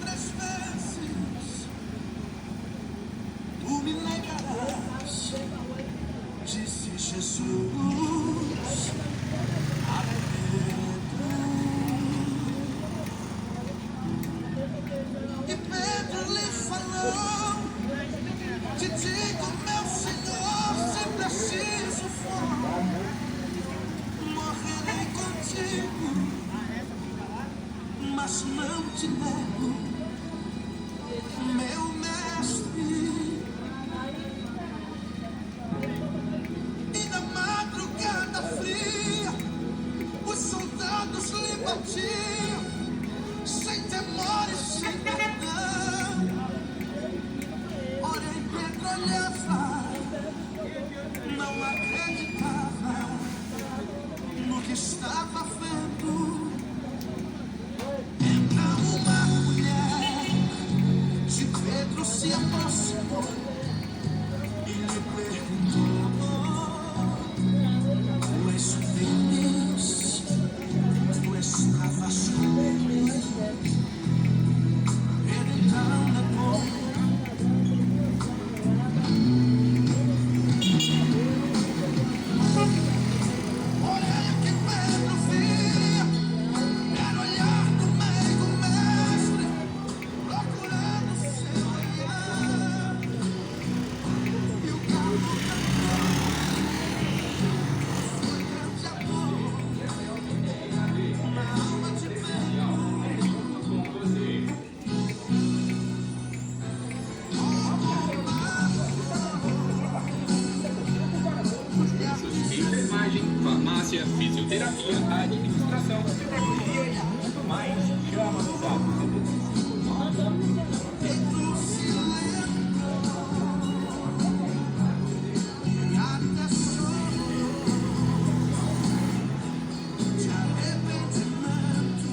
3 vezes tu me negarás, disse Jesus a Pedro. E Pedro lhe falou: te digo, meu Senhor, se preciso for, morrerei contigo, mas não te nego, meu mestre. E na madrugada fria, os soldados lhe batiam, sem temor e sem perdão. Porém Pedro olhava, não acreditava no que estava vendo. Então uma mulher de Pedro se aproximou e lhe perguntou: tu és feliz? Tu estavas com ele? Ele então negou. Porém o que Pedro via era olhar do meigo mestre, procurando seu olhar. E o calor da foi grande amor na alma de Pedro. Enfermagem, farmácia, fisioterapia, administração, tecnologia e muito mais. Chama no zap. Pedro se lembrou, até chorou de arrependimento.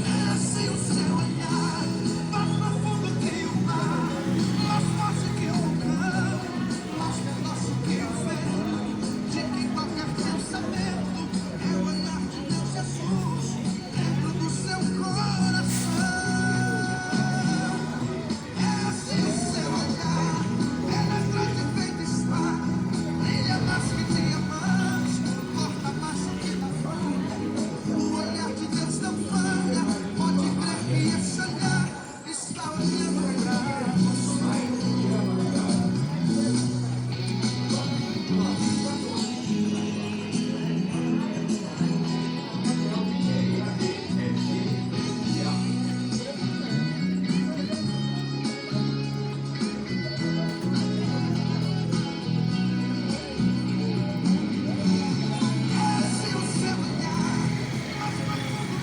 É assim o seu olhar, mais profundo que o mar, mais forte que o vulcão, mais veloz que o vento, de que qualquer pensamento é o olhar de Deus Jesus dentro do seu coração. É assim o seu olhar, penetrante feito espada, brilha mais que diamante, corta mais do que na fronha. O olhar de Deus não falha, pode crer que esse olhar está olhando pra você. Esse é o seu olhar, mais profundo.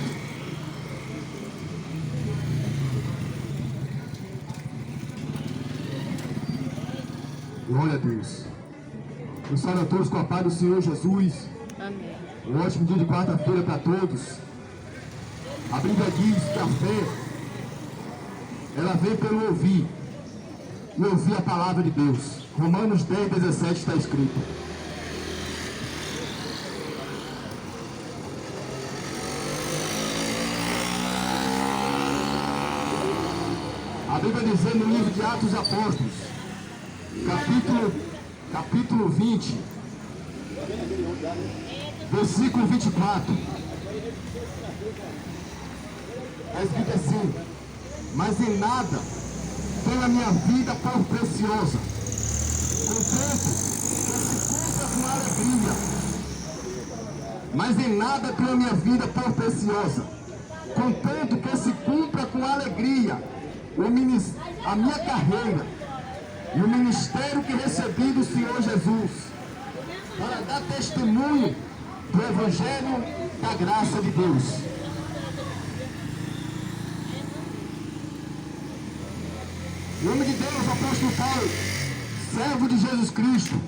Glória a Deus. Eu saúdo a todos com a paz do Senhor Jesus. Amém. Um ótimo dia de quarta-feira para todos. A Bíblia diz que a fé, ela vem pelo ouvir. E ouvir a palavra de Deus. Romanos 10:17 está escrito. A Bíblia diz no livro de Atos Apóstolos, capítulo 20, versículo 24. Está escrito assim: mas em nada tenho a minha vida por preciosa, contanto que se cumpra com alegria. Mas em nada tenho a minha vida por preciosa, contanto que se cumpra com alegria a minha carreira e o ministério que recebi do Senhor Jesus, para dar testemunho do Evangelho da graça de Deus. Em nome de Deus, apóstolo Paulo, servo de Jesus Cristo,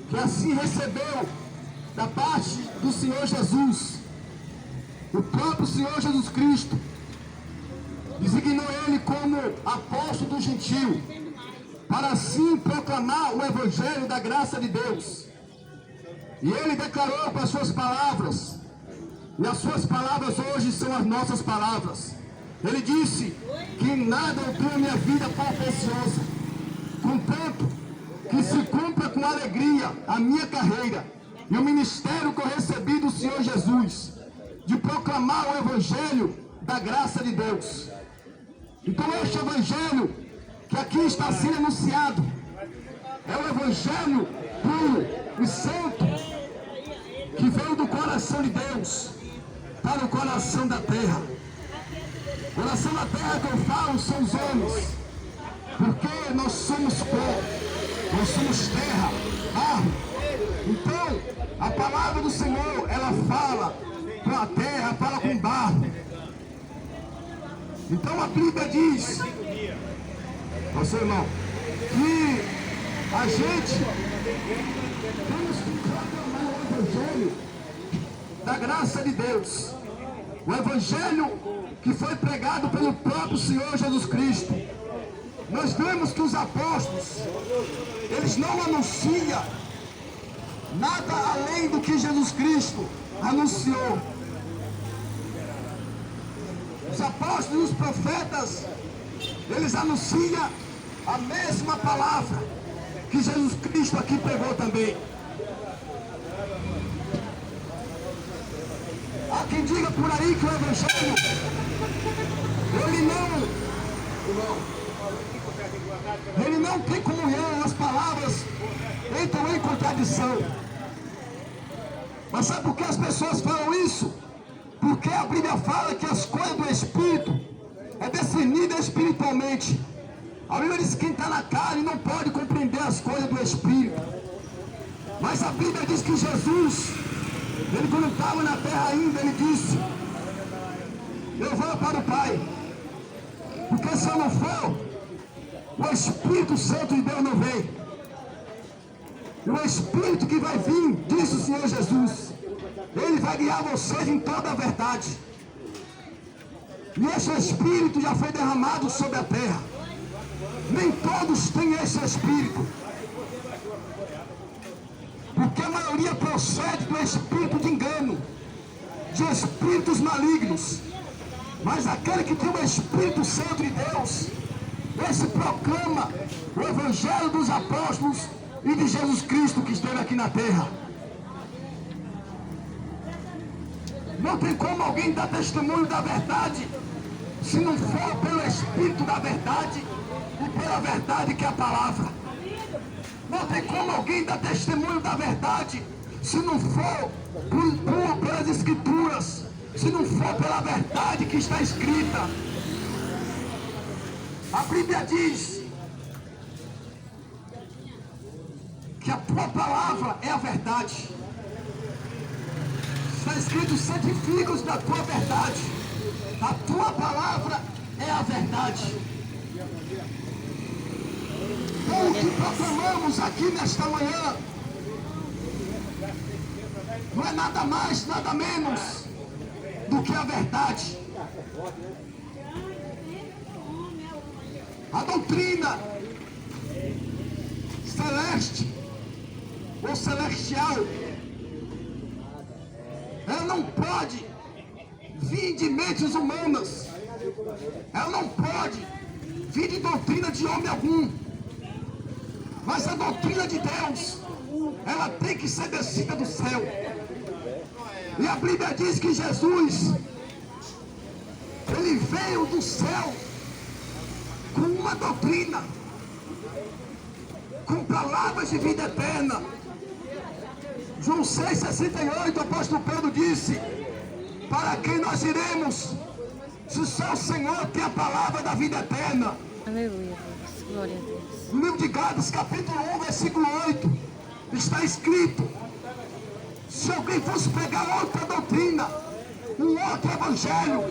que assim recebeu da parte do Senhor Jesus, o próprio Senhor Jesus Cristo, designou ele como apóstolo do gentio, para assim proclamar o Evangelho da graça de Deus. E ele declarou com as suas palavras E as suas palavras hoje são as nossas palavras. Ele disse que em nada eu tenho minha vida por preciosa, contanto que se cumpra com alegria a minha carreira e o ministério que eu recebi do Senhor Jesus, de proclamar o Evangelho da graça de Deus. Então este Evangelho que aqui está sendo anunciado é o Evangelho puro e santo que veio do coração de Deus para o coração da terra. O coração da terra que eu falo são os homens, porque nós somos pó, nós somos terra, barro. Então, a palavra do Senhor, ela fala com a terra, fala com barro. Então a Bíblia diz, seu irmão, que a gente temos que proclamar o Evangelho da graça de Deus. O Evangelho que foi pregado pelo próprio Senhor Jesus Cristo. Nós vemos que os apóstolos, eles não anunciam nada além do que Jesus Cristo anunciou. Os apóstolos e os profetas, eles anunciam a mesma palavra que Jesus Cristo aqui pregou também. Há quem diga por aí que o Evangelho, ele não tem comunhão, as palavras entram em contradição. Mas sabe por que as pessoas falam isso? Porque a Bíblia fala que as coisas do Espírito é discernida espiritualmente. A Bíblia diz que quem está na carne não pode compreender as coisas do Espírito. Mas a Bíblia diz que Jesus, ele quando estava na terra ainda, ele disse: eu vou para o Pai, porque se eu não for, o Espírito Santo de Deus não vem. E o Espírito que vai vir, disse o Senhor Jesus, ele vai guiar vocês em toda a verdade. E esse Espírito já foi derramado sobre a terra. Nem todos têm esse Espírito, porque a maioria procede do espírito de engano, de espíritos malignos. Mas aquele que tem o Espírito Santo de Deus, esse proclama o Evangelho dos apóstolos e de Jesus Cristo que esteve aqui na terra. Não tem como alguém dar testemunho da verdade se não for pelo Espírito da verdade e pela verdade que é a palavra. Não tem como alguém dar testemunho da verdade se não for pelas Escrituras, se não for pela verdade que está escrita. A Bíblia diz que a tua palavra é a verdade. Está escrito: santifica-os da tua verdade. A tua palavra é a verdade. Então, o que proclamamos aqui nesta manhã não é nada mais, nada menos do que a verdade. A doutrina celeste ou celestial, ela não pode vir de mentes humanas, ela não pode vir de doutrina de homem algum, mas a doutrina de Deus, ela tem que ser descida do céu. E a Bíblia diz que Jesus, ele veio do céu com uma doutrina, com palavras de vida eterna. João 6,68, o apóstolo Pedro disse: para quem nós iremos, se só o Senhor tem a palavra da vida eterna? Aleluia, Deus. Glória a Deus. No livro de Gálatas, capítulo 1, versículo 8, está escrito: se alguém fosse pregar outra doutrina, um outro evangelho,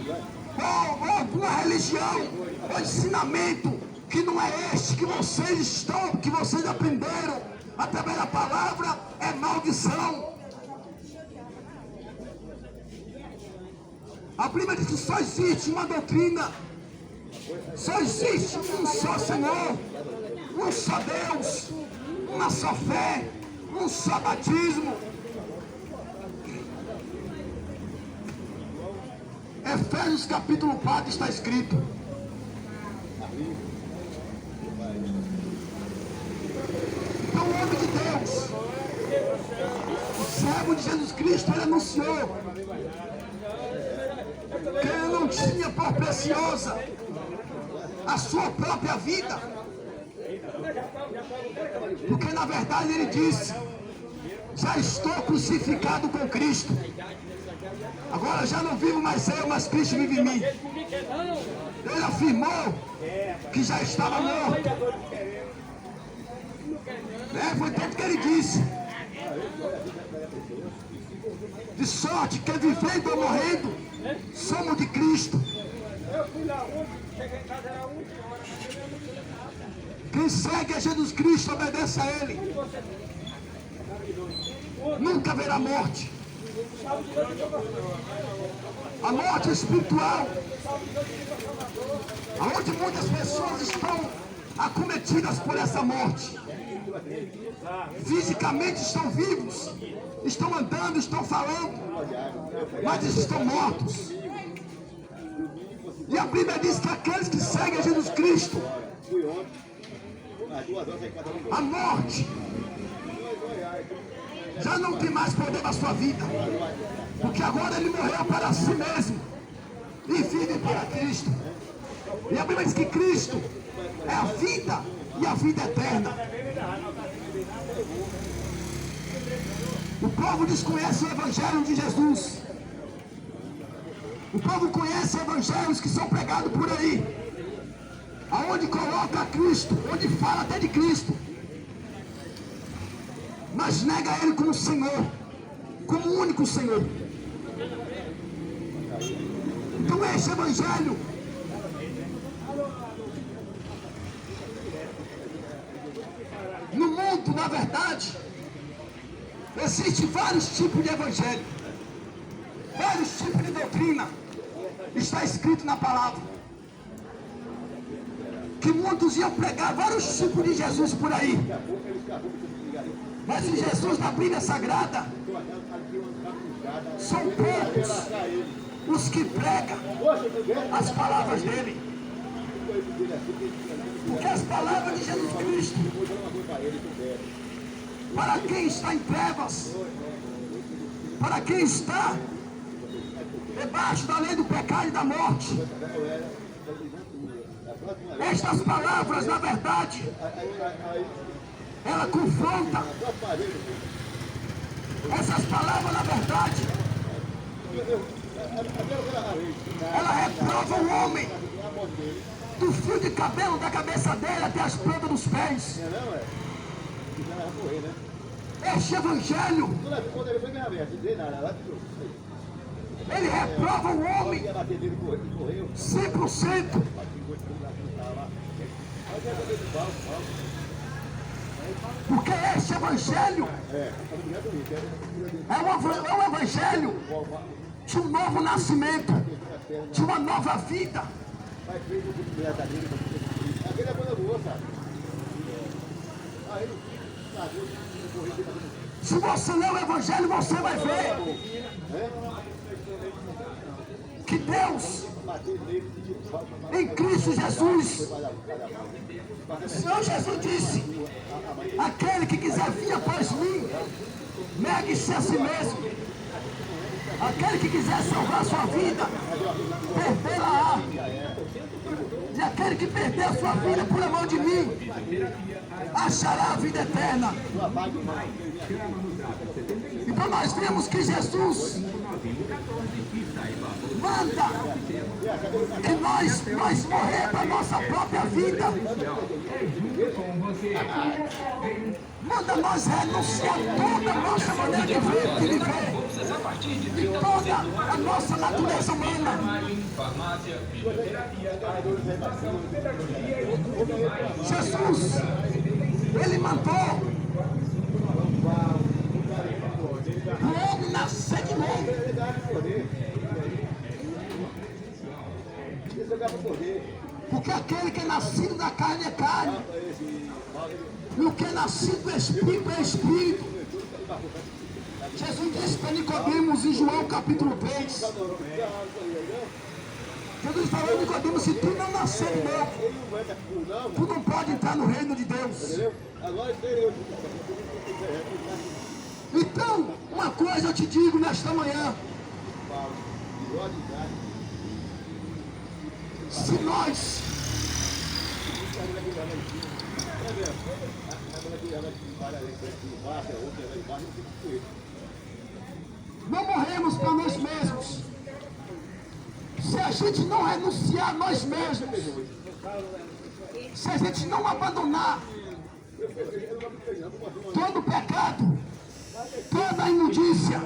ou alguma religião, ou ensinamento que não é este que vocês aprenderam através da palavra, é maldição. A Bíblia diz que só existe uma doutrina, só existe um só Senhor, um só Deus, uma só fé, um só batismo. Efésios capítulo 4 está escrito: então o homem de Deus, o servo de Jesus Cristo, ele anunciou que ele não tinha por preciosa a sua própria vida, porque na verdade ele disse: já estou crucificado com Cristo, agora já não vivo mais eu, mas Cristo vive em mim. Ele afirmou que já estava morto. Foi tanto que ele disse: de sorte que vivendo ou morrendo, somos de Cristo. Quem segue a Jesus Cristo obedece a Ele, nunca haverá morte. A morte espiritual, aonde muitas pessoas estão acometidas por essa morte. Fisicamente estão vivos, estão andando, estão falando, mas estão mortos. E a Bíblia diz que aqueles que seguem a Jesus Cristo, a morte já não tem mais poder na sua vida, porque agora ele morreu para si mesmo e vive para Cristo. E a Bíblia diz que Cristo é a vida e a vida eterna. O povo desconhece o Evangelho de Jesus. O povo conhece evangelhos que são pregados por aí, aonde coloca Cristo, onde fala até de Cristo, mas nega Ele como Senhor, como único Senhor. Então esse evangelho no mundo, na verdade, existem vários tipos de evangelho, vários tipos de doutrina. Está escrito na palavra que muitos iam pregar vários tipos de Jesus por aí, mas o Jesus da Bíblia Sagrada são poucos os que pregam as palavras dele, porque as palavras de Jesus Cristo, para quem está em trevas, para quem está debaixo da lei do pecado e da morte, estas palavras, na verdade, ela confronta. Essas palavras, na verdade, ela reprova o homem do fio de cabelo da cabeça dele até as plantas dos pés. Este evangelho, ele reprova o homem 100%. Porque este evangelho é um evangelho de um novo nascimento, de uma nova vida. Se você ler o evangelho, você vai ver que Deus, em Cristo Jesus, o Senhor Jesus disse: aquele que quiser vir após mim, negue-se a si mesmo. Aquele que quiser salvar sua vida, perderá. E aquele que perder a sua vida por amor de mim, achará a vida eterna. Então nós vemos que Jesus manda que nós morrer para a nossa própria vida. Manda nós renunciar toda a nossa maneira de viver, e toda a nossa natureza humana. Jesus, ele mandou o homem nascer de novo. Porque aquele que é nascido da carne é carne, e o que é nascido do Espírito é Espírito. Jesus disse para Nicodemos em João capítulo 3. Jesus falou a Nicodemos: se tu não nascer de novo, tu não pode entrar no reino de Deus. Então, uma coisa eu te digo nesta manhã: se nós não morremos para nós mesmos, se a gente não renunciar a nós mesmos, se a gente não abandonar todo pecado, toda imundícia,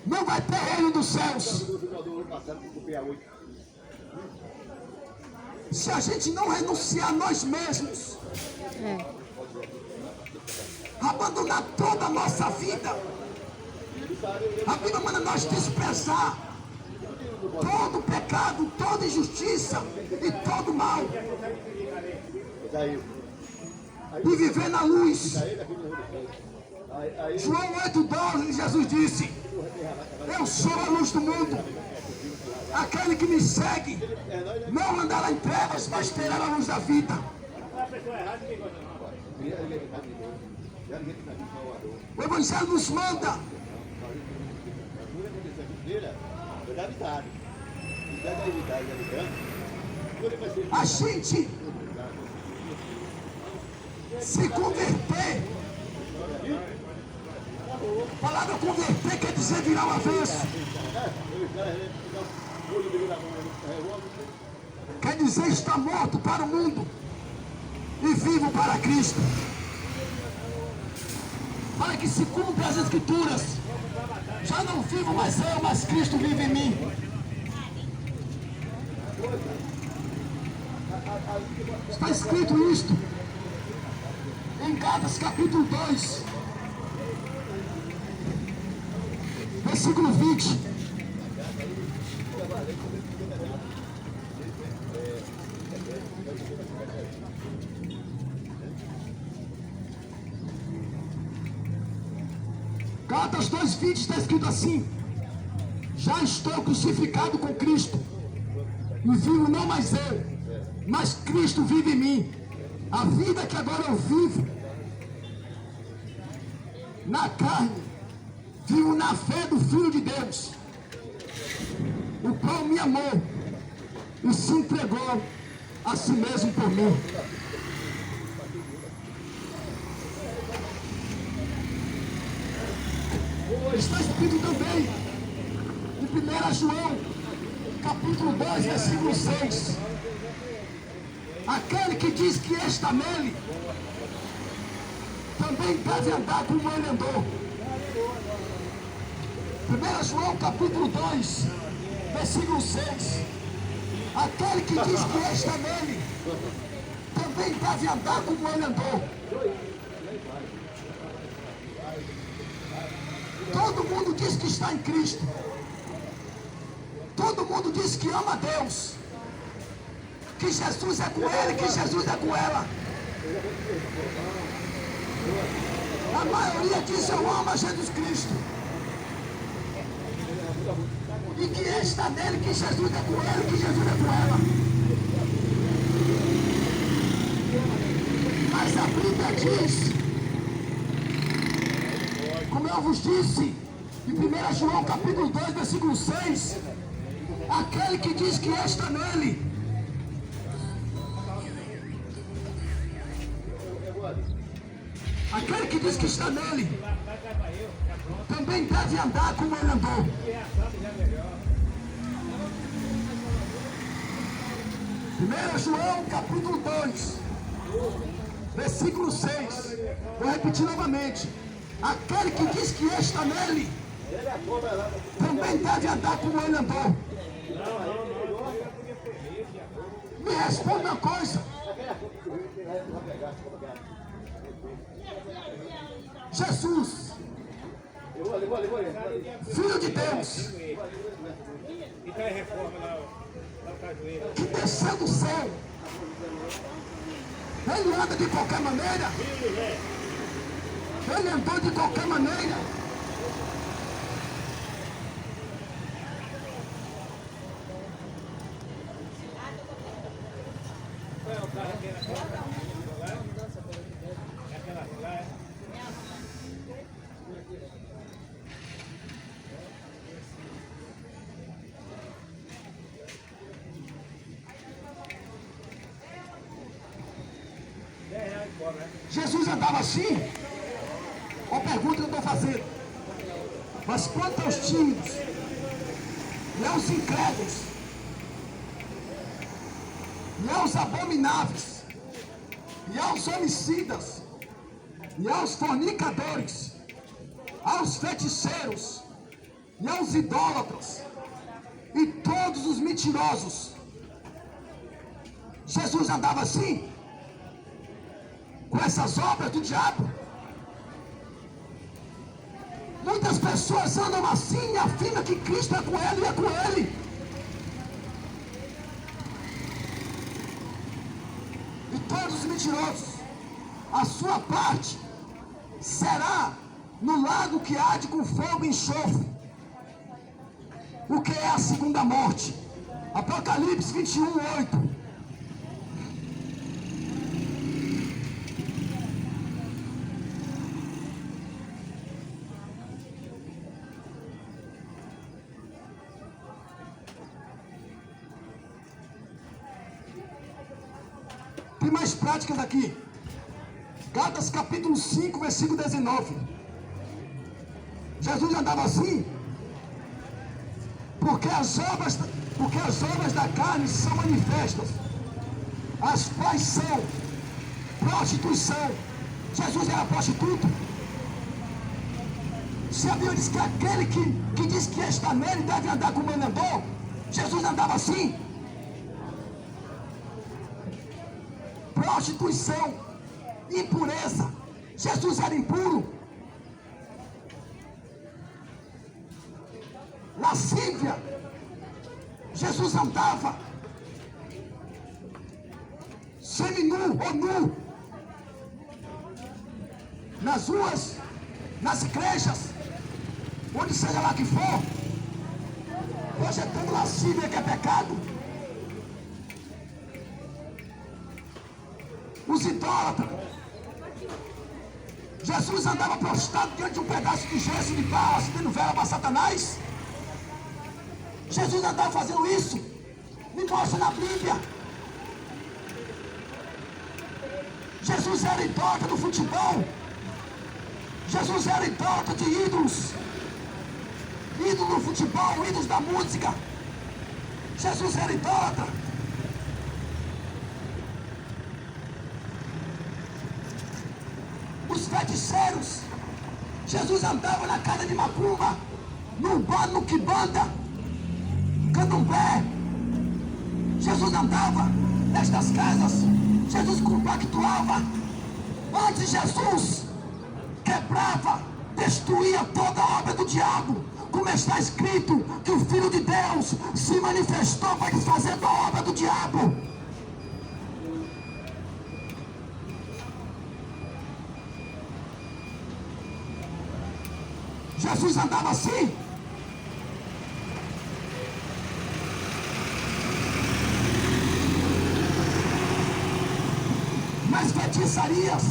não vai ter reino dos céus. Se a gente não renunciar a nós mesmos, abandonar toda a nossa vida, a Bíblia manda nós desprezar todo pecado, toda injustiça e todo mal, e viver na luz. João 8,12, Jesus disse: eu sou a luz do mundo. Aquele que me segue não andará em trevas, mas terá a luz da vida. O Evangelho nos manda a gente se converter. A palavra converter quer dizer virar o avesso. Quer dizer estar morto para o mundo e vivo para Cristo. Para que se cumpra as Escrituras: já não vivo mais eu, mas Cristo vive em mim. Está escrito isto em Gálatas capítulo 2, versículo 20. Gálatas 2,20 está escrito assim: já estou crucificado com Cristo, e vivo não mais eu, mas Cristo vive em mim. A vida que agora eu vivo na carne, vivo na fé do Filho de Deus, o qual me amou e se entregou a si mesmo por mim. Está escrito também em 1 João capítulo 2, versículo 6: aquele que diz que está nele também deve andar como ele andou. 1 João capítulo 2, versículo 6: aquele que diz que está nele também deve andar como ele andou. Todo mundo diz que está em Cristo. Todo mundo diz que ama a Deus, que Jesus é com ele, que Jesus é com ela. A maioria diz: eu amo a Jesus Cristo, e que está nele, que Jesus é com ele, que Jesus é com ela. Mas a Bíblia diz, como eu vos disse, em 1 João capítulo 2, versículo 6, aquele que diz que está nele também deve andar como ele andou. Primeiro João capítulo 2, versículo 6. Vou repetir novamente: aquele que diz que está nele também deve andar como ele andou. Me responda uma coisa: Jesus, Filho de Deus, que desceu do céu Ele anda de qualquer maneira. Ele andou de qualquer maneira. Jesus andava assim? Uma pergunta que eu estou fazendo. Mas quanto aos tímidos, e aos incrédulos, e aos abomináveis, e aos homicidas, e aos fornicadores, aos feiticeiros, e aos idólatras, e todos os mentirosos, Jesus andava assim? Com essas obras do diabo? Muitas pessoas andam assim e afirmam que Cristo é com ele e é com ele. E todos os mentirosos, a sua parte será no lago que arde com fogo e enxofre. O que é a segunda morte? Apocalipse 21:8. Tem mais práticas aqui. Gálatas capítulo 5, versículo 19. Jesus andava assim porque as obras da carne são manifestas, as quais são prostituição. Jesus era prostituto. Se a Bíblia diz que aquele que diz que está nele deve andar como ele andou, Jesus andava assim. Prostituição, impureza. Jesus era impuro. Lascívia. Jesus andava seminu ou nu nas ruas, nas igrejas, onde seja lá que for, projetando lascívia, que é pecado. Os idólatras. Jesus andava prostrado diante de um pedaço de gesso de barro, acendendo vela para Satanás. Jesus andava fazendo isso. Me mostra na Bíblia. Jesus era idólatra do futebol. Jesus era idólatra de ídolos. Ídolos do futebol, ídolos da música. Jesus era idólatra. Os feiticeiros. Jesus andava na casa de macumba, no quibanda, candomblé. Jesus andava nestas casas. Jesus compactuava. Antes Jesus quebrava, destruía toda a obra do diabo. Como está escrito que o Filho de Deus se manifestou para desfazer a obra do diabo. Jesus andava assim. Nas feitiçarias.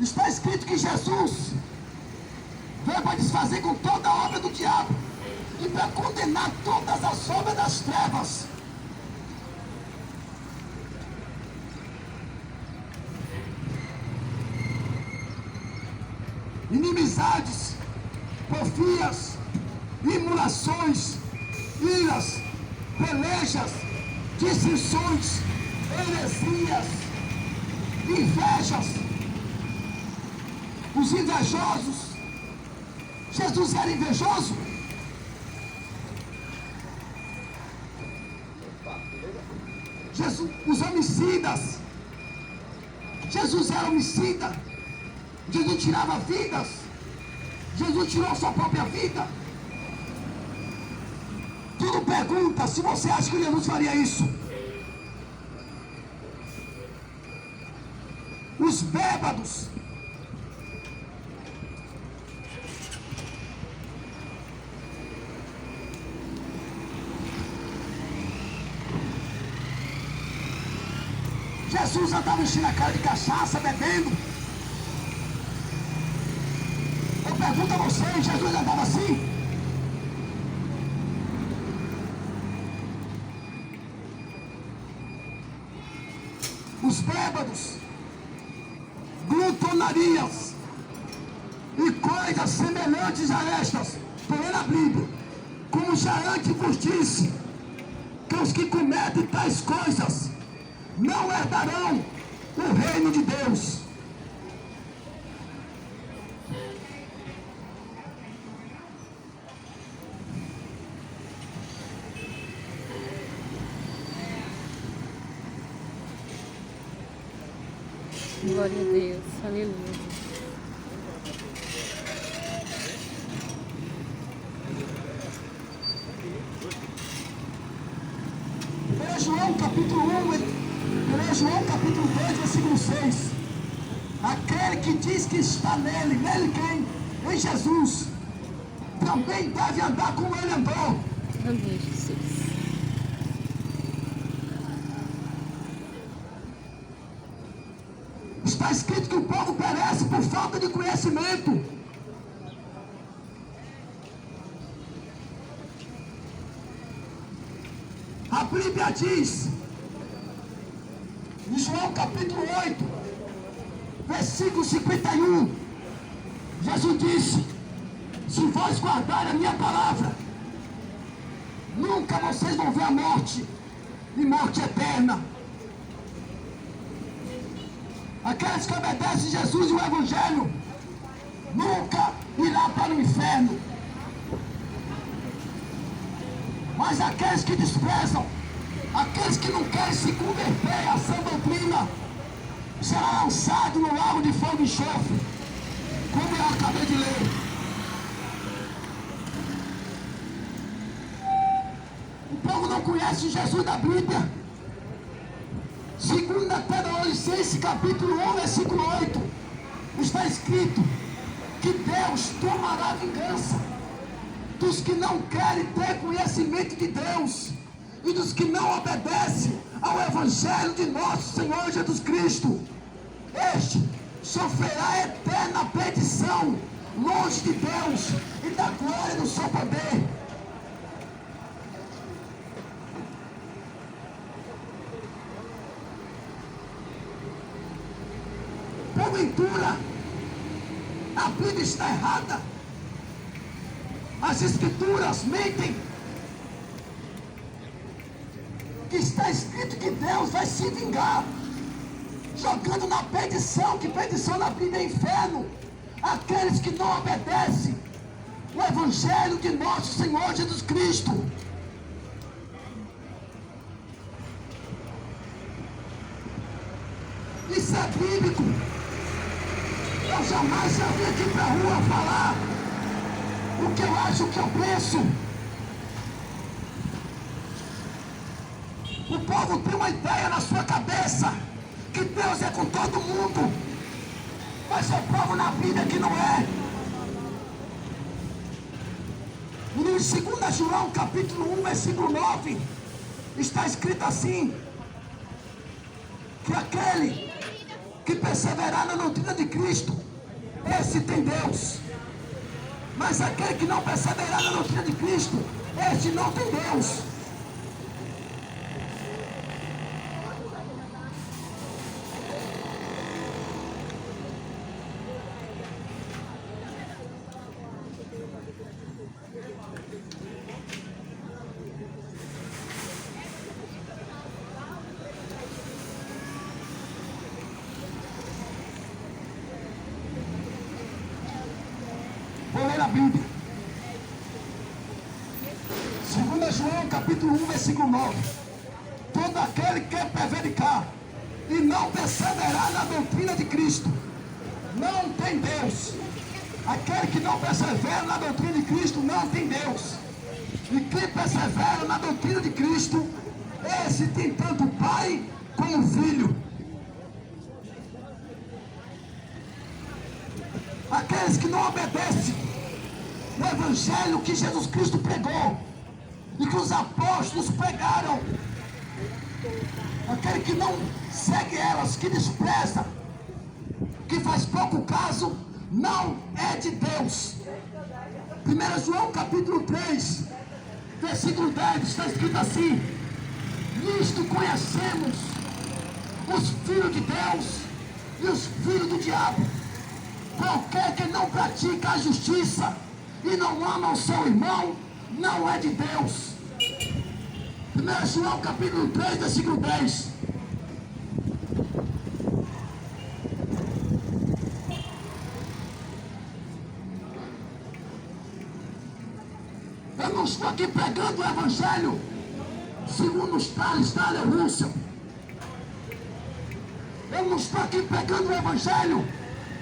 Está escrito que Jesus veio para desfazer com toda a obra do diabo e para condenar todas as obras das trevas. Inimizades, porfias, imulações, iras, pelejas, dissensões, heresias, invejas, os invejosos. Jesus era invejoso? Jesus, os homicidas. Jesus era homicida. Jesus tirava vidas. Jesus tirou sua própria vida. Tudo pergunta se você acha que Jesus faria isso. os bêbados. Jesus andava enchendo a cara de cachaça, bebendo. Eu pergunto a vocês, Jesus andava assim? Os bêbados, glutonarias e coisas semelhantes a estas, porém na Bíblia, como já antes vos disse, que os que cometem tais coisas não herdarão o reino de Deus. Glória a Deus. Aleluia. João capítulo 2, versículo 6. Aquele que diz que está nele quem? Em Jesus, também deve andar como ele andou. Amém, Jesus. Está escrito que o povo perece por falta de conhecimento. A Bíblia diz, em João capítulo 8, versículo 51, Jesus disse: se vós guardarem a minha palavra, nunca vocês vão ver a morte, e morte eterna. Aqueles que obedecem Jesus e o Evangelho nunca irá para o inferno. Mas aqueles que desprezam, aqueles que não querem se converter à sã doutrina, será lançado no lago de fogo e enxofre, como eu acabei de ler. O povo não conhece Jesus da Bíblia. 2 Tessalonicenses capítulo 1, versículo 8, está escrito que Deus tomará vingança dos que não querem ter conhecimento de Deus e dos que não obedecem ao Evangelho de nosso Senhor Jesus Cristo. Este sofrerá eterna perdição, longe de Deus e da glória do seu poder. Porventura, a Bíblia está errada? As Escrituras mentem? Que está escrito que Deus vai se vingar, jogando na perdição, que perdição na Bíblia é inferno, aqueles que não obedecem o Evangelho de nosso Senhor Jesus Cristo. Isso é bíblico. Eu jamais já vim aqui para a rua falar o que eu acho, o que eu penso. O povo tem uma ideia na sua cabeça que Deus é com todo mundo, mas eu provo na Bíblia que não é. Em 2 João capítulo 1, versículo 9, está escrito assim: que aquele que perseverar na doutrina de Cristo, esse tem Deus. Mas aquele que não perseverar na doutrina de Cristo, este não tem Deus. Vou ler a Bíblia. 2 João capítulo 1, versículo 9. Todo aquele que quer prevaricar e não perseverar na doutrina de Cristo, não tem Deus. Aquele que não persevera na doutrina de Cristo não tem Deus. E quem persevera na doutrina de Cristo, esse tem tanto Pai como Filho. que não obedece o evangelho que Jesus Cristo pregou e que os apóstolos pregaram, aquele que não segue elas, que despreza, que faz pouco caso, não é de Deus. 1 João capítulo 3, versículo 10, está escrito assim: nisto conhecemos os filhos de Deus e os filhos do diabo. Qualquer que não pratica a justiça e não ama o seu irmão, não é de Deus. 1 João capítulo 3, versículo 10. Eu não estou aqui pregando o evangelho segundo Stalin Russell. Eu não estou aqui pregando o evangelho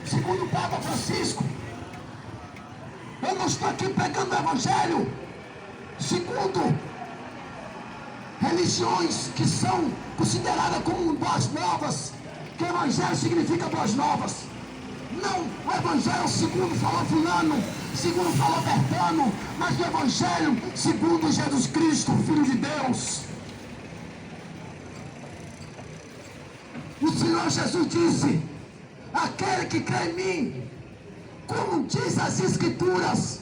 segundo o Papa Francisco. Eu não estou aqui pregando o evangelho segundo religiões que são consideradas como boas novas, que o evangelho significa boas novas. Não, o evangelho segundo falou fulano, segundo falou Bertano, mas o evangelho segundo Jesus Cristo, Filho de Deus. O Senhor Jesus disse: aquele que crê em mim, como diz as Escrituras,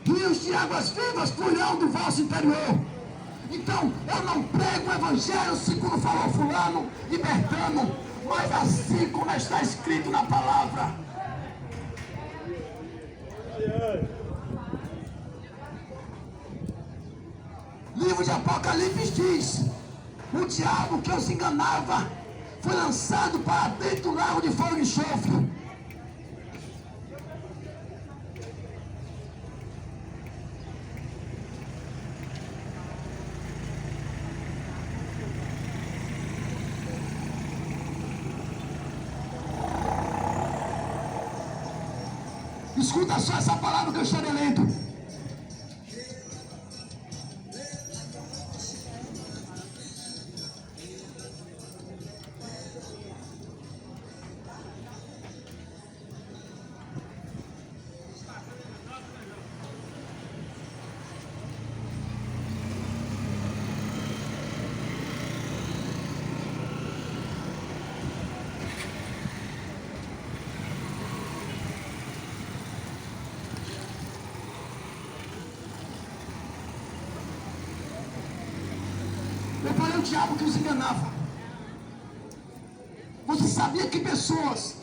rios de águas vivas fluirão do vosso interior. Então, eu não prego o evangelho segundo falou fulano e Bertano, mas assim como está escrito na palavra. Livro de Apocalipse diz: o diabo que os enganava foi lançado para dentro do lago de fogo e enxofre. Escuta só essa palavra que eu estarei lendo. Eu falei o diabo que os enganava. Você sabia que pessoas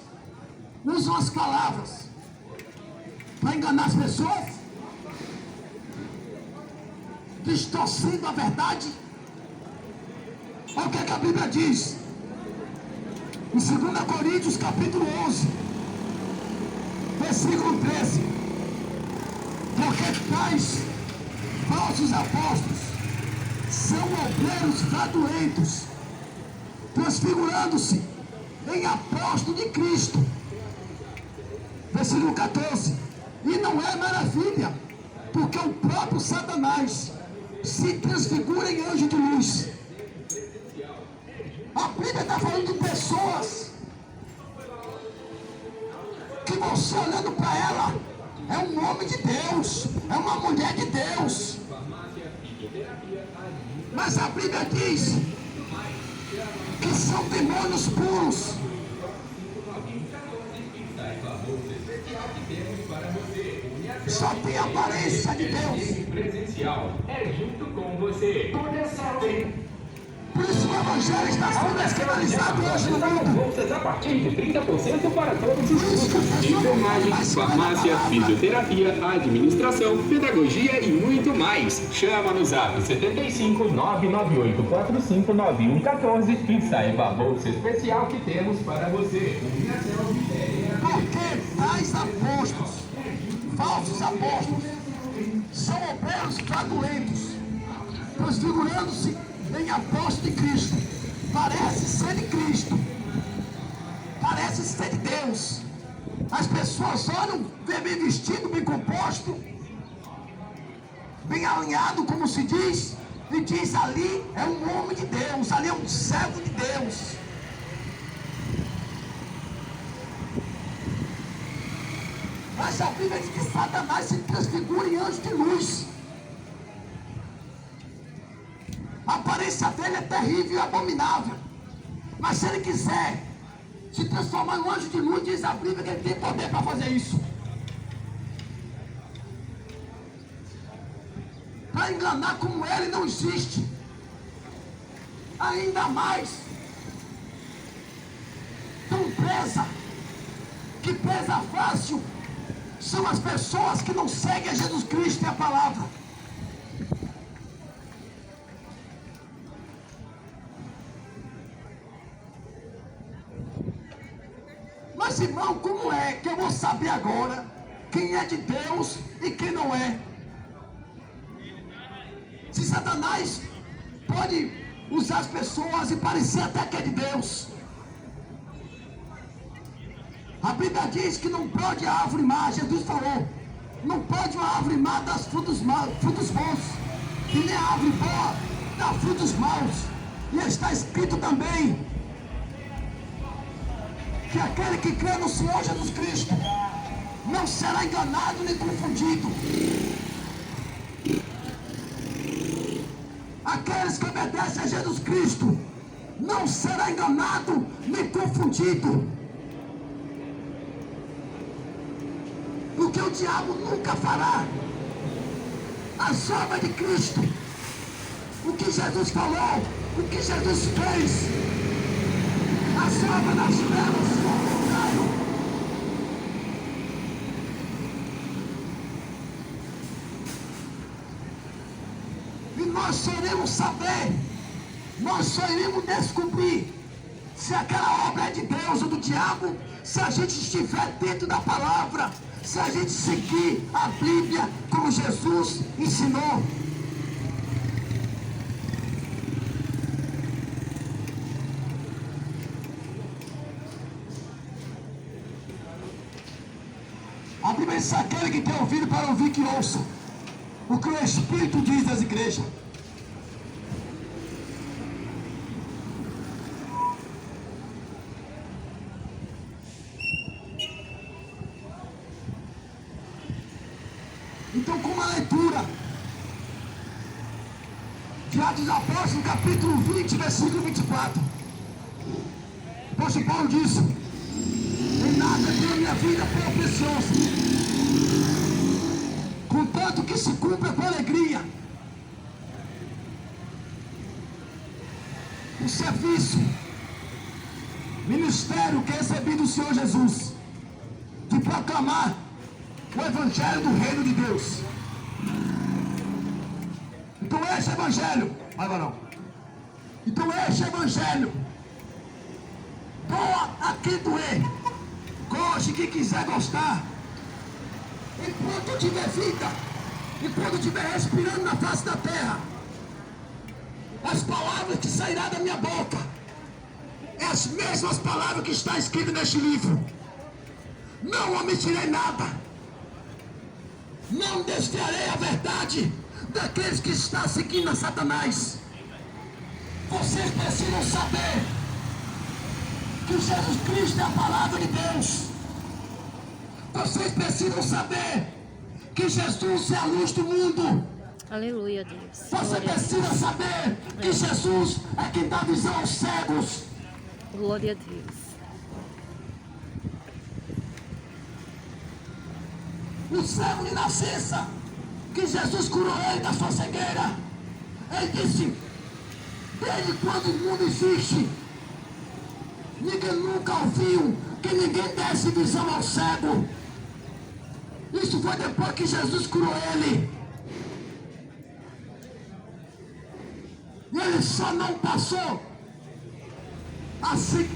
usam as palavras para enganar as pessoas? Distorcendo a verdade? Olha o que a Bíblia diz. Em 2 Coríntios capítulo 11, versículo 13. Porque tais falsos apóstolos são obreiros fraudulentos, transfigurando-se em apóstolo de Cristo. Versículo 14. E não é maravilha, porque o próprio Satanás se transfigura em anjo de luz. A Bíblia está falando de pessoas que você olhando para ela é um homem de Deus, é uma mulher de Deus. Mas a Bíblia diz que são demônios puros. Só tem a aparência de Deus. Presencial é junto com você. Por isso o Evangelho está sendo escandalizado hoje no mundo. Bolsas a partir de 30% para todos os cursos. Enfermagem, farmácia, fisioterapia, administração, pedagogia e muito mais. Chama no zap 75 998 45 9114 e saiba a bolsa especial que temos para você. Porque tais apóstolos, falsos apóstolos, são obreiros fraudulentos, transfigurando-se em apóstolo de Cristo. Parece ser de Cristo, parece ser de Deus. As pessoas olham, vê bem vestido, bem composto, bem alinhado, como se diz, e diz: ali é um homem de Deus, ali é um servo de Deus. Mas a Bíblia diz que Satanás se transfigura em anjo de luz. A aparência dele é terrível e abominável. Mas se ele quiser se transformar em um anjo de luz, diz a Bíblia que ele tem poder para fazer isso. Para enganar como ele não existe. Ainda mais. Tão presa, que presa fácil, são as pessoas que não seguem a Jesus Cristo e a palavra. Mas irmão, como é que eu vou saber agora quem é de Deus e quem não é? Se Satanás pode usar as pessoas e parecer até que é de Deus. A Bíblia diz que não pode a árvore má, Jesus falou, não pode uma árvore má dar frutos bons, e nem a árvore boa dar frutos maus. E está escrito também que aquele que crê no Senhor Jesus Cristo não será enganado nem confundido. Aqueles que obedecem a Jesus Cristo não será enganado nem confundido. Porque o diabo nunca fará as obras de Cristo. O que Jesus falou, o que Jesus fez, as obras das trevas são o contrário. E nós só iremos saber, nós só iremos descobrir se aquela obra é de Deus ou do diabo, se a gente estiver dentro da palavra, se a gente seguir a Bíblia como Jesus ensinou. A Bíblia diz: aquele que tem ouvido para ouvir, que ouça o que o Espírito diz das igrejas. Então, com uma leitura de Atos dos Apóstolos, capítulo 20, versículo 24, o apóstolo Paulo disse: em nada tenho a minha vida por preciosa, contanto que se cumpra com alegria o serviço, ministério que recebi do Senhor Jesus, de proclamar o Evangelho do Reino de Deus. Então este Evangelho, vai varão. Então este Evangelho, doa a quem doer, goste quem quiser gostar. Enquanto eu tiver vida, enquanto eu estiver respirando na face da terra, as palavras que sairão da minha boca é as mesmas palavras que está escritas neste livro. Não omitirei nada. Não desviarei a verdade daqueles que estão seguindo a Satanás. Vocês precisam saber que Jesus Cristo é a palavra de Deus. Vocês precisam saber que Jesus é a luz do mundo. Aleluia, Deus. Você precisa saber que Jesus é quem dá visão aos cegos. Glória a Deus. O cego de nascença, que Jesus curou ele da sua cegueira. Ele disse: desde quando o mundo existe, ninguém nunca ouviu que ninguém desse visão ao cego. Isso foi depois que Jesus curou ele. E ele só não passou a ver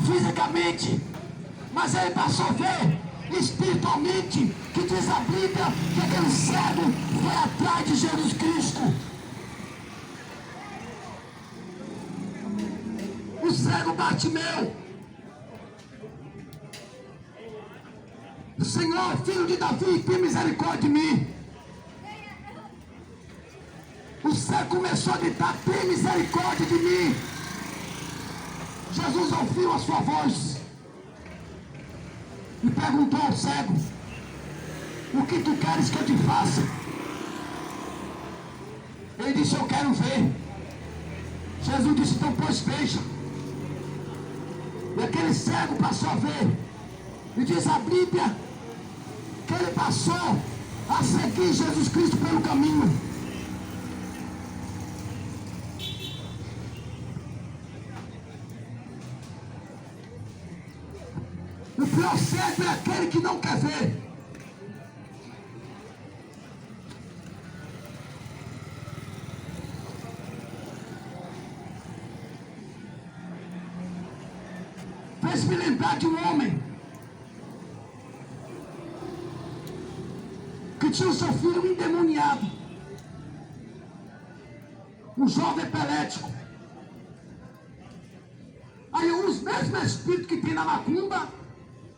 fisicamente, mas ele passou a ver espiritualmente, que diz a Bíblia que aquele cego foi atrás de Jesus Cristo. O cego Bartimeu: Senhor, filho de Davi, tem misericórdia de mim. O cego começou a gritar: tem misericórdia de mim. Jesus ouviu a sua voz e perguntou ao cego: o que tu queres que eu te faça? Ele disse: eu quero ver. Jesus disse: então pois veja. E aquele cego passou a ver. E diz a Bíblia que ele passou a seguir Jesus Cristo pelo caminho. O pior cego é aquele que não quer ver. Fez me lembrar de um homem que tinha o seu filho endemoniado, um jovem epilético. Aí os mesmos espíritos que tem na macumba,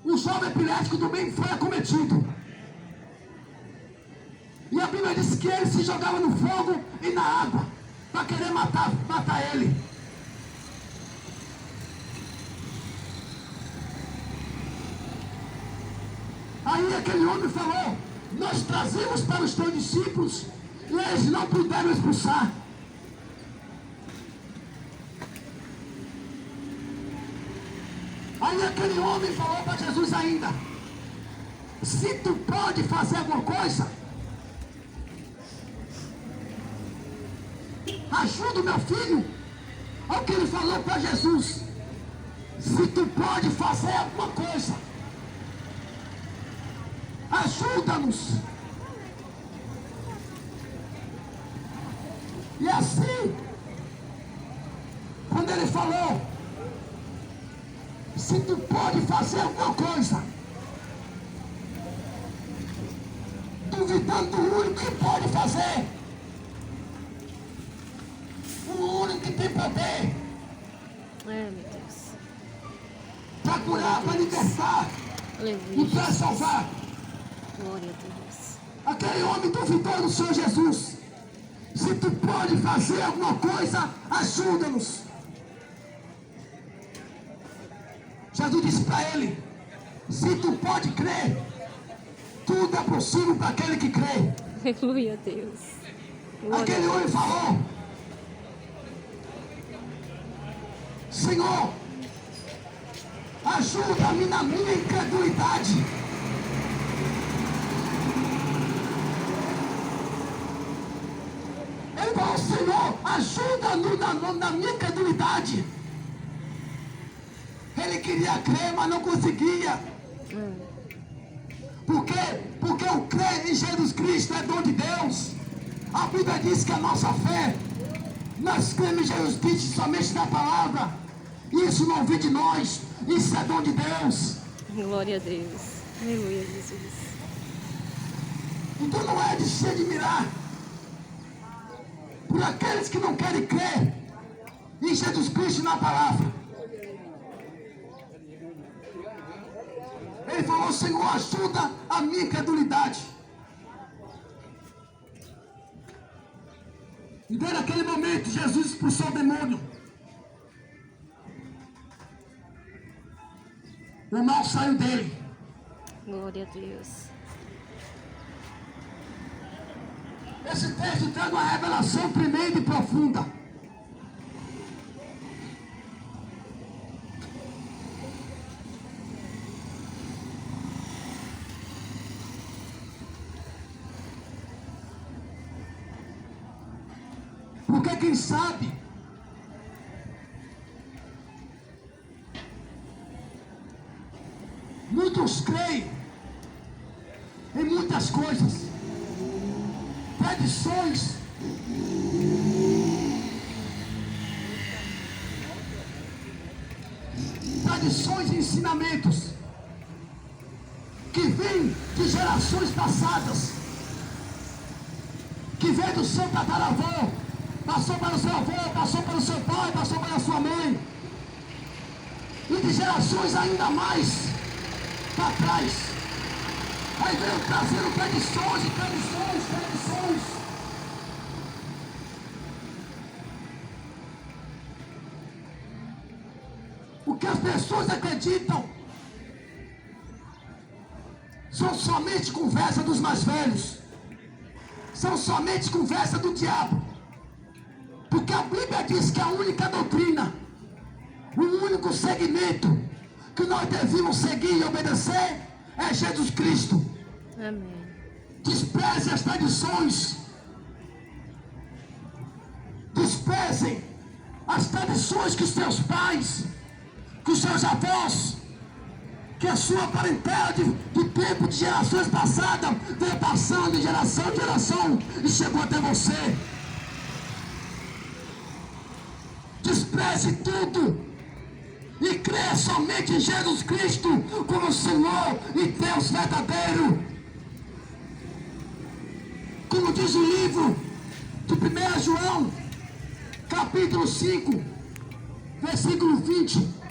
o jovem epilético também foi acometido. E a Bíblia diz que ele se jogava no fogo e na água para querer matar ele. Aí aquele homem falou: nós trazemos para os teus discípulos e eles não puderam expulsar. Aí aquele homem falou para Jesus ainda: se tu pode fazer alguma coisa, ajuda o meu filho. Olha o que ele falou para Jesus: se tu pode fazer alguma coisa, ajuda-nos. E assim, quando ele falou: se tu pode fazer alguma coisa, duvidando do único que pode fazer, o único que tem poder Ai, meu Deus. para curar, para libertar e Aleluia. para salvar. Glória a Deus. Aquele homem duvidou do Senhor Jesus: se tu pode fazer alguma coisa, ajuda-nos. Jesus disse para ele: se tu pode crer, tudo é possível para aquele que crê. Aleluia a Deus. Glória Aquele a homem Deus. falou: Senhor, ajuda-me na minha incredulidade. Ele falou: Senhor, ajuda-nos na minha incredulidade. Ele queria crer, mas não conseguia. Por quê? Porque o crer em Jesus Cristo é dom de Deus. A Bíblia diz que a nossa fé, nós cremos em Jesus Cristo somente na palavra. Isso não vem de nós, isso é dom de Deus. Glória a Deus. Aleluia, Jesus. Então não é de se admirar por aqueles que não querem crer em Jesus Cristo e na palavra. Ele falou: Senhor, ajuda a minha incredulidade. E desde aquele momento Jesus expulsou o demônio. O mal saiu dele. Glória a Deus. Esse texto traz uma revelação tremenda e profunda. Porque quem sabe muitos creem em muitas coisas, tradições, e ensinamentos que vêm de gerações passadas, que vem do seu tataravô, passou para o seu avô, passou para o seu pai, passou para a sua mãe, e de gerações ainda mais para trás. Aí veio trazendo tradições e tradições. O que as pessoas acreditam são somente conversa dos mais velhos, são somente conversa do diabo. Porque a Bíblia diz que a única doutrina, o único segmento que nós devemos seguir e obedecer é Jesus Cristo. Amém. Despreze as tradições, desprezem as tradições que os teus pais, que os seus avós, que a sua parentela de tempo, de gerações passadas, veio passando de geração em geração e chegou até você. Despreze tudo e creia somente em Jesus Cristo como Senhor e Deus verdadeiro. Como diz o livro de 1 João, capítulo 5, versículo 20.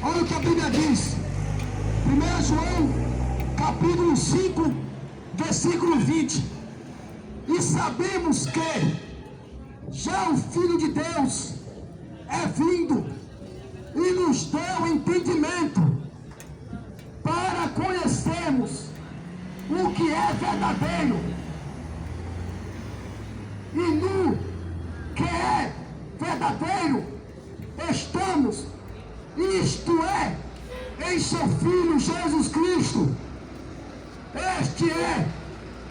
Olha o que a Bíblia diz. 1 João, capítulo 5, versículo 20. E sabemos que já o Filho de Deus é vindo e nos deu entendimento para conhecermos o que é verdadeiro. E no que é verdadeiro estamos, isto é, em seu Filho Jesus Cristo. Este é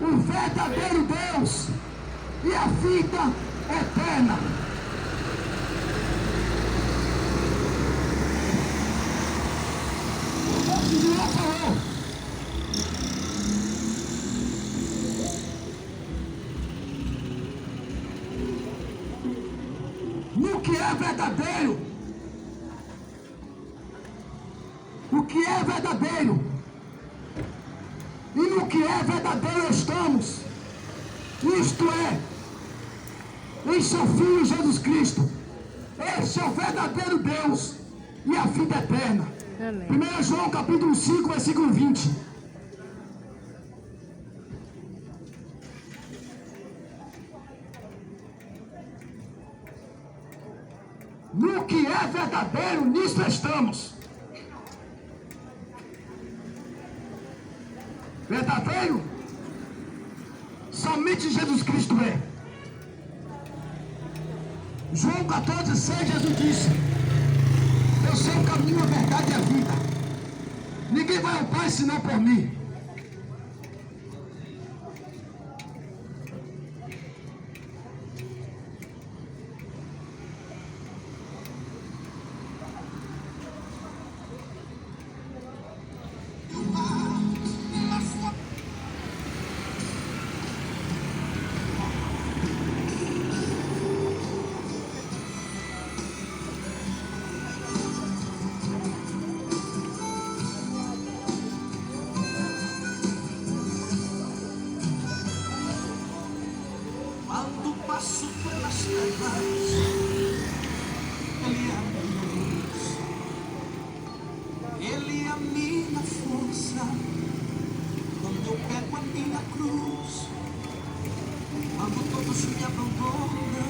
o verdadeiro Deus e a vida eterna. O Senhor falou. No que é verdadeiro, o que é verdadeiro, e no que é verdadeiro estamos, isto é, em seu Filho Jesus Cristo. Este é o verdadeiro Deus e a vida eterna. Amém. 1 João capítulo 5, versículo 20. No que é verdadeiro, nisto estamos. Verdadeiro, somente Jesus Cristo é. João 14,6, Jesus disse: eu sou o caminho, a verdade e a vida. Ninguém vai ao Pai senão por mim. Quando passo pelas trevas, Ele é a minha luz, Ele é a minha força. Quando eu pego a minha cruz, quando todos me abandonam,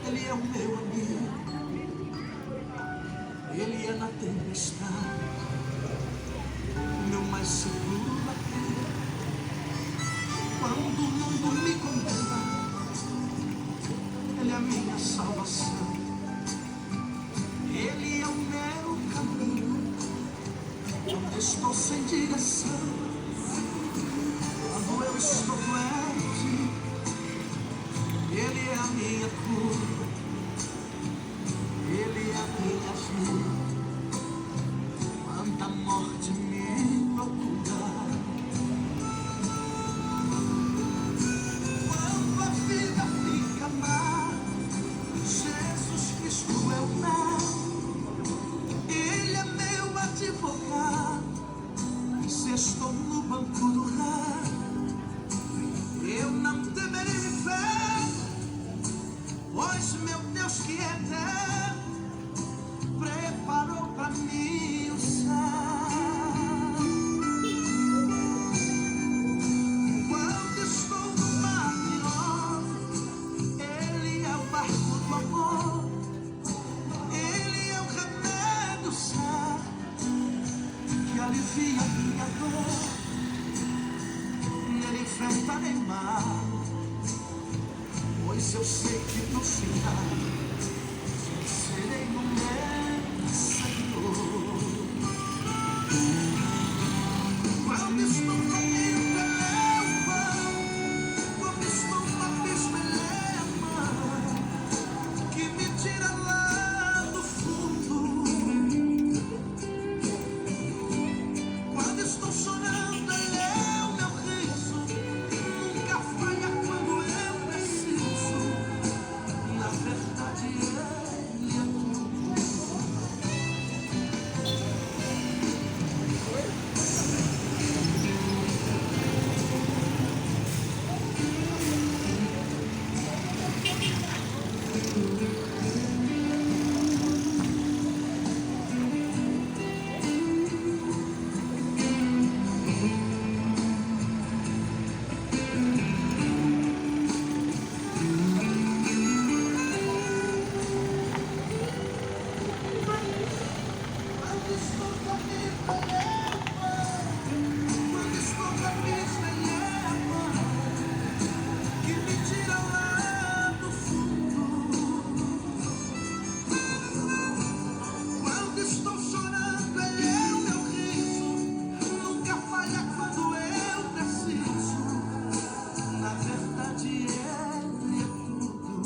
Ele é o meu amigo, Ele é na tempestade, o meu mais seguro abrigo. Quando o mundo me condena, Ele é a minha salvação. Ele é o meu caminho, quando estou sem direção. Quando eu estou doente, Ele é a minha cura. Ele é a minha vida. Quando a morte me procurar, quando a vida fica má, Jesus Cristo é o meu. Ele é meu advogado. E se estou no banco do réu, alivia minha dor, e ele enfrentarei mar, pois eu sei que no final serei no meu Senhor. Quando estou caminho pela quando estou na pista, que me tira lá do fundo. Quando estou chorando, Ele é o meu riso, nunca falha quando eu preciso. Na verdade, Ele é tudo. Quando estou caminho pela que me tira lá do fundo. Quando estou chorando, Ele é o meu riso, nunca falha quando eu preciso. Na verdade, Ele é tudo.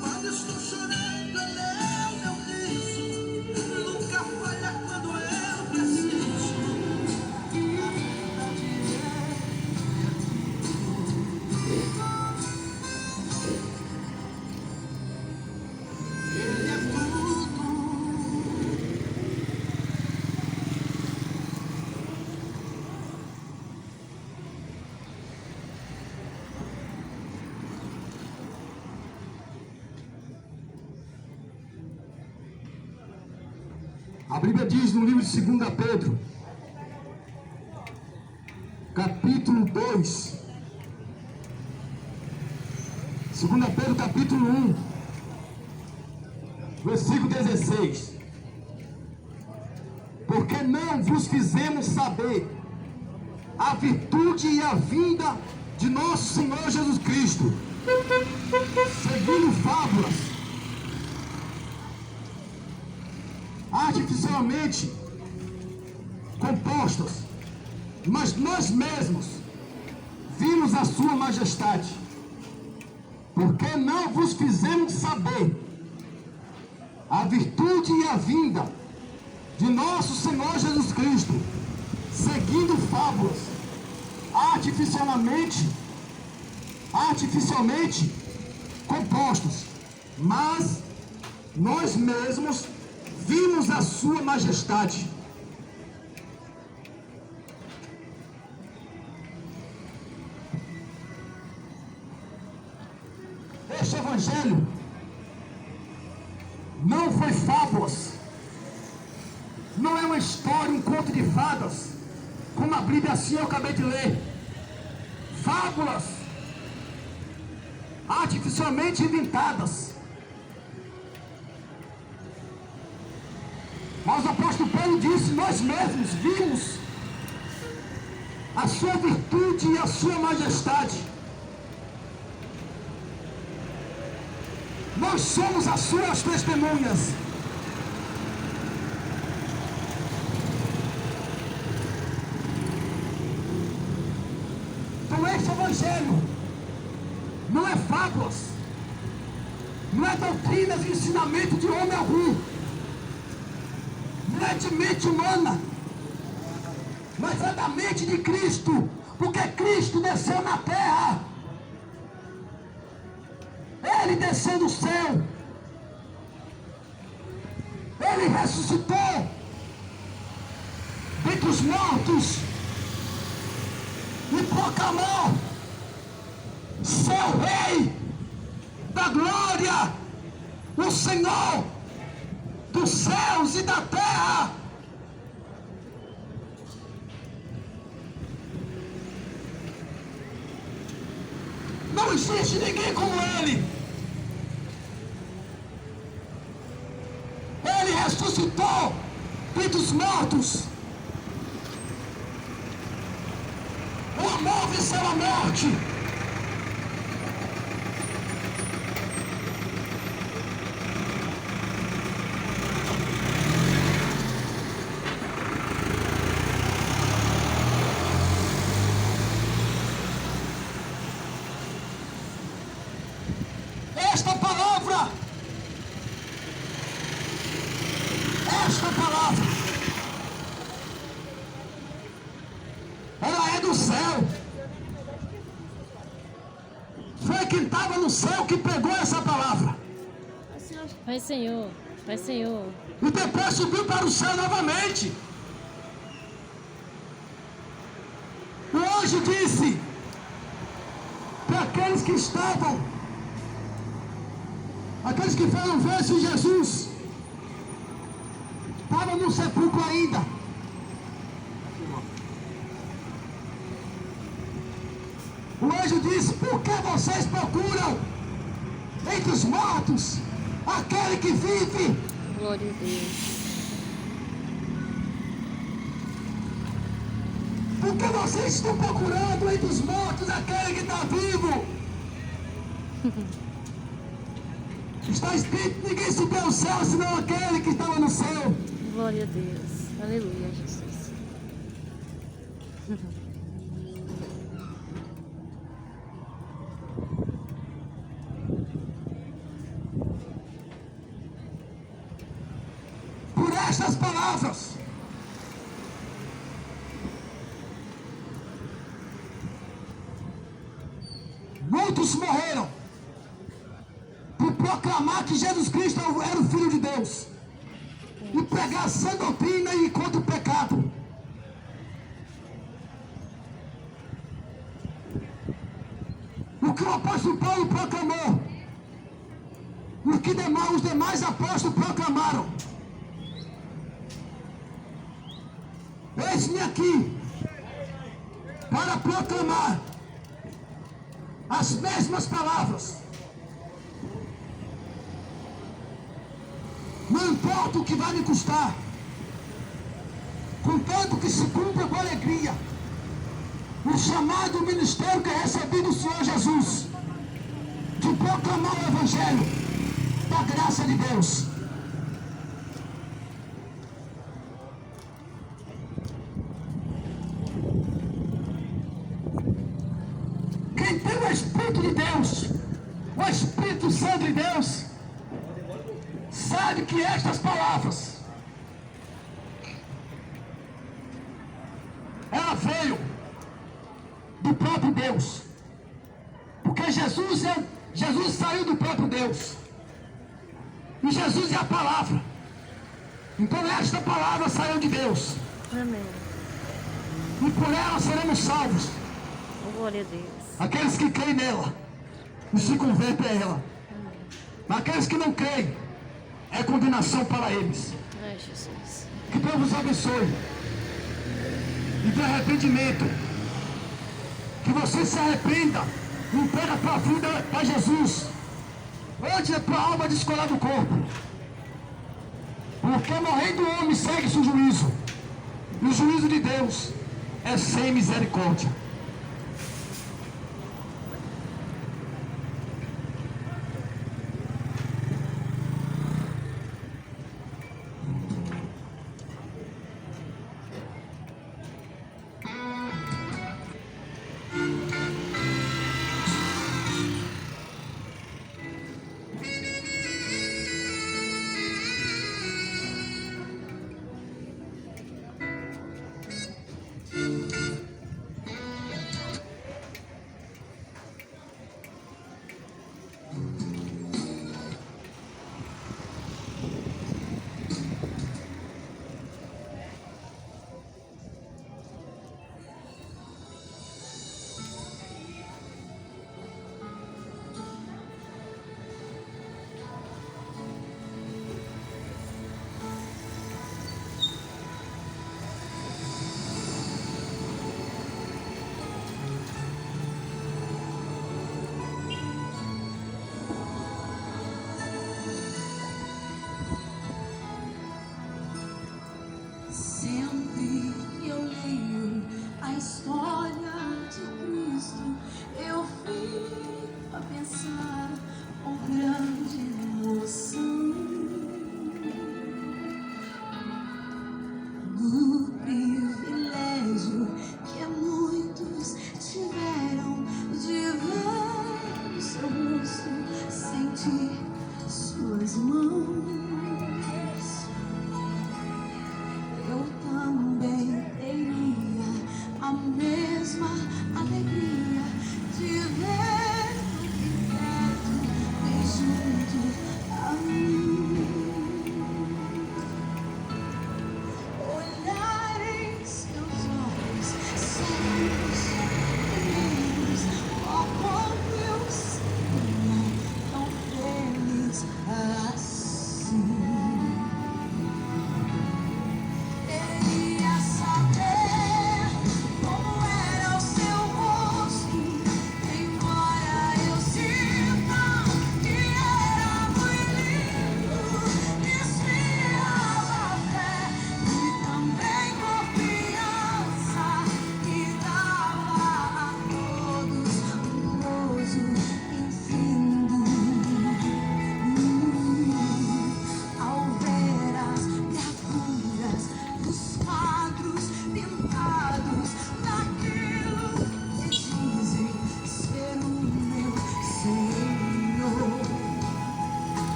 Quando estou chorando, Ele é o meu riso, nunca falha quando eu preciso. Na verdade, Ele é tudo. A Bíblia diz no livro de 2 Pedro, capítulo 2, 2 Pedro capítulo 1, versículo 16: porque não vos fizemos saber a virtude e a vinda de nosso Senhor Jesus Cristo, seguindo fábulas artificialmente compostas, mas nós mesmos vimos a sua majestade, porque não vos fizemos saber a virtude e a vinda de nosso Senhor Jesus Cristo, seguindo fábulas artificialmente compostas, mas nós mesmos vimos a sua majestade. Este evangelho não foi fábulas, não é uma história, um conto de fadas, como a Bíblia assim eu acabei de ler. Fábulas artificialmente inventadas. Mas o apóstolo Paulo disse: nós mesmos vimos a sua virtude e a sua majestade. Nós somos as suas testemunhas. Então este evangelho não é fábulas, não é doutrinas e ensinamento de homem algum, não é de mente humana, mas é da mente de Cristo, porque Cristo desceu na terra. Ele desceu do céu, Ele ressuscitou dentre os mortos e proclamou seu Rei da glória, o Senhor dos céus e da terra. Não existe ninguém como Ele. Ele ressuscitou dentre os mortos. O amor venceu a morte. Esta palavra, ela é do céu. Foi quem estava no céu que pegou essa palavra. Vai, Senhor. Vai, Senhor. E depois subiu para o céu novamente. O anjo disse para aqueles que estavam, aqueles que foram ver se Jesus estava no sepulcro ainda. O anjo disse: por que vocês procuram entre os mortos aquele que vive? Glória a Deus. Por que vocês estão procurando entre os mortos aquele que está vivo? Está escrito: ninguém subiu ao céu senão aquele que estava no céu. Glória a Deus. Aleluia, Jesus. Por estas palavras, muitos morreram por proclamar que Jesus Cristo era o Filho de Deus e pregar sã doutrina e contra o pecado. O que o apóstolo Paulo proclamou, o que os demais apóstolos proclamaram. Eis-me aqui para proclamar as mesmas palavras. Não importa o que vai me custar, contanto que se cumpra com alegria o chamado ministério que recebi do Senhor Jesus, de proclamar o Evangelho da graça de Deus. Quem tem o Espírito de Deus, o Espírito Santo de Deus, sabe que estas palavras, ela veio do próprio Deus, porque Jesus saiu do próprio Deus, e Jesus é a palavra. Então esta palavra saiu de Deus, Amém. e por ela seremos salvos. Glória a Deus. Aqueles que creem nela e se convertem a ela. Aqueles que não creem, é condenação para eles. Ai, Jesus. Que Deus vos abençoe. E de arrependimento, que você se arrependa e entregue a tua vida para Jesus, antes da tua alma descolar do corpo. Porque morrendo o homem segue-se o juízo, e o juízo de Deus é sem misericórdia.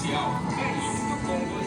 social. É junto com você.